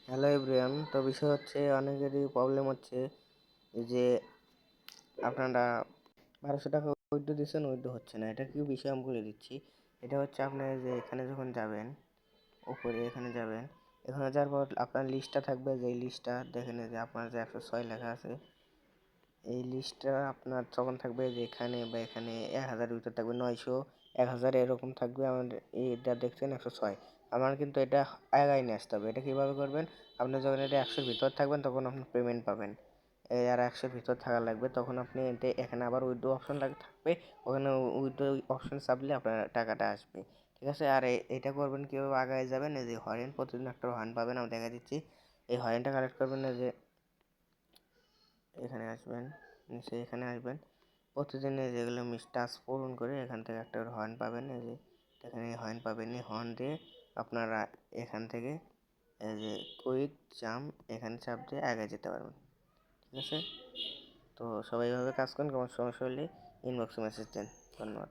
Hello everyone. তো বিষয় হচ্ছে অনেকেরই প্রবলেম হচ্ছে যে আপনারা 1200 টাকা উইথড্র দিচ্ছেন, উইথড্র হচ্ছে না। এটা কি বিষয় আমি বলে দিচ্ছি। এটা হচ্ছে আপনার যে এখানে যখন যাবেন, উপরে এখানে যাবেন, এখানে যাওয়ার পর আপনার লিস্টটা থাকবে, যে লিস্টটা দেখেন যে আপনার যে 106 লেখা আছে, এই লিস্টটা আপনার তখন থাকবে যে এখানে বা এখানে 1000 ভিতর থাকবে, 900, 1000 এরকম থাকবে। আমার এটা দেখছেন 106, আমার কিন্তু এটা আগায় নিয়ে আসতে হবে। এটা কীভাবে করবেন? আপনি যখন এটা 100-র ভিতর থাকবেন তখন আপনি পেমেন্ট পাবেন। আর 100-র ভিতর থাকা লাগবে, তখন আপনি এখানে আবার উইথড্র অপশন থাকবে, ওখানে উইথড্র অপশন চাপলে আপনার টাকাটা আসবে। ঠিক আছে? আর এটা করবেন কীভাবে, আগায় যাবেন, এই যে হরেন, প্রতিদিন একটা হরেন পাবেন, আমি দেখা দিচ্ছি। এই হরেনটা কালেক্ট করবেন, এই যে এখানে আসবেন, নিচে এখানে আসবেন, প্রতিদিনের যেগুলো টাস্ক পূরণ করে এখান থেকে একটা হর্ন পাবেন। এই যে এখানে হর্ন পাবেন, এই হর্ন দিয়ে আপনারা এখান থেকে এই যে কুইক জাম্প এখানে চাপ দিয়ে আগে যেতে পারবেন। ঠিক আছে? তো সবাই এভাবে কাজ করেন। কোনো সমস্যা হলে ইনবক্সে মেসেজ দেন। ধন্যবাদ।